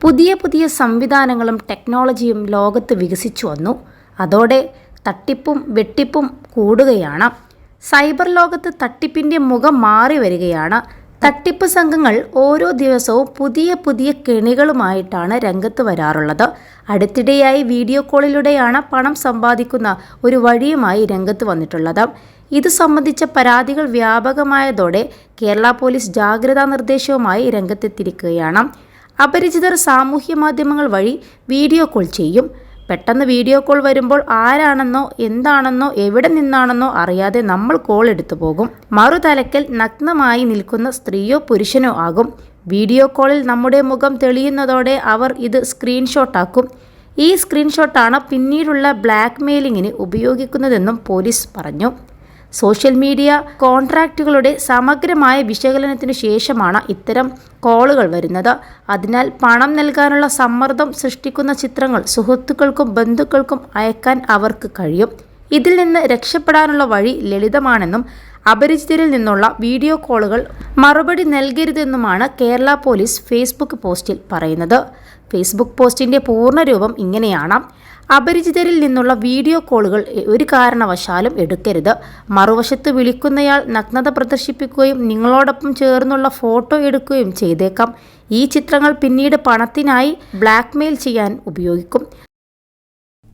പുതിയ പുതിയ സംവിധാനങ്ങളും ടെക്നോളജിയും ലോകത്ത് വികസിച്ചു വന്നു. അതോടെ തട്ടിപ്പും വെട്ടിപ്പും കൂടുകയാണ്. സൈബർ ലോകത്ത് തട്ടിപ്പിൻ്റെ മുഖം മാറി വരികയാണ്. തട്ടിപ്പ് സംഘങ്ങൾ ഓരോ ദിവസവും പുതിയ പുതിയ കെണികളുമായിട്ടാണ് രംഗത്ത് വരാറുള്ളത്. അടുത്തിടെയായി വീഡിയോ കോളിലൂടെയാണ് പണം സമ്പാദിക്കുന്ന ഒരു വഴിയുമായി രംഗത്ത് വന്നിട്ടുള്ളത്. ഇത് സംബന്ധിച്ച പരാതികൾ വ്യാപകമായതോടെ കേരള പോലീസ് ജാഗ്രതാ നിർദ്ദേശവുമായി രംഗത്തെത്തിയിരിക്കുകയാണ്. അപരിചിതർ സാമൂഹ്യ മാധ്യമങ്ങൾ വഴി വീഡിയോ കോൾ ചെയ്യും. പെട്ടെന്ന് വീഡിയോ കോൾ വരുമ്പോൾ ആരാണെന്നോ എന്താണെന്നോ എവിടെ നിന്നാണെന്നോ അറിയാതെ നമ്മൾ കോൾ എടുത്തു പോകും. മറുതലക്കൽ നഗ്നമായി നിൽക്കുന്ന സ്ത്രീയോ പുരുഷനോ ആകും. വീഡിയോ കോളിൽ നമ്മുടെ മുഖം തെളിയുന്നതോടെ അവർ ഇത് സ്ക്രീൻഷോട്ടാക്കും. ഈ സ്ക്രീൻഷോട്ടാണ് പിന്നീടുള്ള ബ്ലാക്ക് മെയിലിങ്ങിന് ഉപയോഗിക്കുന്നതെന്നും പോലീസ് പറഞ്ഞു. സോഷ്യൽ മീഡിയ കോൺട്രാക്റ്റുകളുടെ സമഗ്രമായ വിശകലനത്തിനു ശേഷമാണ് ഇത്തരം കോളുകൾ വരുന്നത്. അതിനാൽ പണം നൽകാനുള്ള സമ്മർദ്ദം സൃഷ്ടിക്കുന്ന ചിത്രങ്ങൾ സുഹൃത്തുക്കൾക്കും ബന്ധുക്കൾക്കും അയക്കാൻ അവർക്ക് കഴിയും. ഇതിൽ നിന്ന് രക്ഷപ്പെടാനുള്ള വഴി ലളിതമാണെന്നും അപരിചിതരിൽ നിന്നുള്ള വീഡിയോ കോളുകൾ മറുപടി നൽകരുതെന്നുമാണ് കേരള പോലീസ് ഫേസ്ബുക്ക് പോസ്റ്റിൽ പറയുന്നത്. ഫേസ്ബുക്ക് പോസ്റ്റിൻ്റെ പൂർണ്ണരൂപം ഇങ്ങനെയാണ്: അപരിചിതരിൽ നിന്നുള്ള വീഡിയോ കോളുകൾ ഒരു കാരണവശാലും എടുക്കരുത്. മറുവശത്ത് വിളിക്കുന്നയാൾ നഗ്നത പ്രദർശിപ്പിക്കുകയും നിങ്ങളോടൊപ്പം ചേർന്നുള്ള ഫോട്ടോ എടുക്കുകയും ചെയ്തേക്കാം. ഈ ചിത്രങ്ങൾ പിന്നീട് പണത്തിനായി ബ്ലാക്ക്മെയിൽ ചെയ്യാൻ ഉപയോഗിക്കും.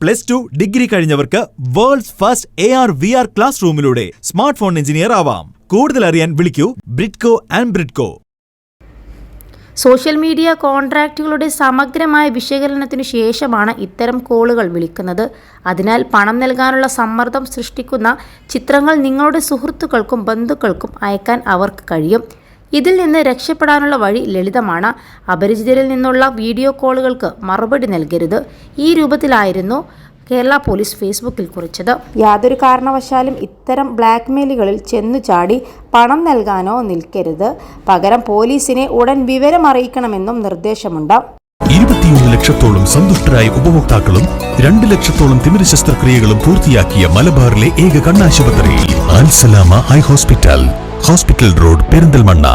+2 ഡിഗ്രി കഴിഞ്ഞവർക്ക് വേൾഡ്സ് ഫസ്റ്റ് AR/VR ക്ലാസ് റൂമിലൂടെ സ്മാർട്ട് ഫോൺ എഞ്ചിനീയർ ആവാം. കൂടുതൽ അറിയാൻ വിളിക്കൂ ബ്രിഡ്കോ ആൻഡ് ബ്രിഡ്കോ. സോഷ്യൽ മീഡിയ കോൺട്രാക്റ്റുകളുടെ സമഗ്രമായ വിശകലനത്തിനു ശേഷമാണ് ഇത്തരം കോളുകൾ വിളിക്കുന്നത്. അതിനാൽ പണം നൽകാനുള്ള സമ്മർദ്ദം സൃഷ്ടിക്കുന്ന ചിത്രങ്ങൾ നിങ്ങളുടെ സുഹൃത്തുക്കൾക്കും ബന്ധുക്കൾക്കും അയക്കാൻ അവർക്ക് കഴിയും. ഇതിൽ നിന്ന് രക്ഷപ്പെടാനുള്ള വഴി ലളിതമാണ്. അപരിചിതരിൽ നിന്നുള്ള വീഡിയോ കോളുകൾക്ക് മറുപടി നൽകരുത്. ഈ രൂപത്തിലായിരുന്നു കേരള പോലീസ് ഫേസ്ബുക്കിൽ കുറിച്ചത്. യാതൊരു കാരണവശാലും ഇത്തരം ബ്ലാക്ക്മെയിലുകളിൽ ചെന്നു ചാടി പണം നൽകാനോ നിൽക്കരുത്. പകരം പോലീസിനെ ഉടൻ വിവരം അറിയിക്കണമെന്നും നിർദ്ദേശമുണ്ട്. 21 ലക്ഷത്തോളം സന്തുഷ്ടരായ ഉപഭോക്താക്കളും 2 ലക്ഷത്തോളം തിമിര ശസ്ത്രക്രിയകളും പൂർത്തിയാക്കിയ മലബാറിലെ ഏക കണ്ണാശുപത്രി അൽ സലാമ ഹൈ ഹോസ്പിറ്റൽ റോഡ്, പെരിന്തൽമണ്ണ.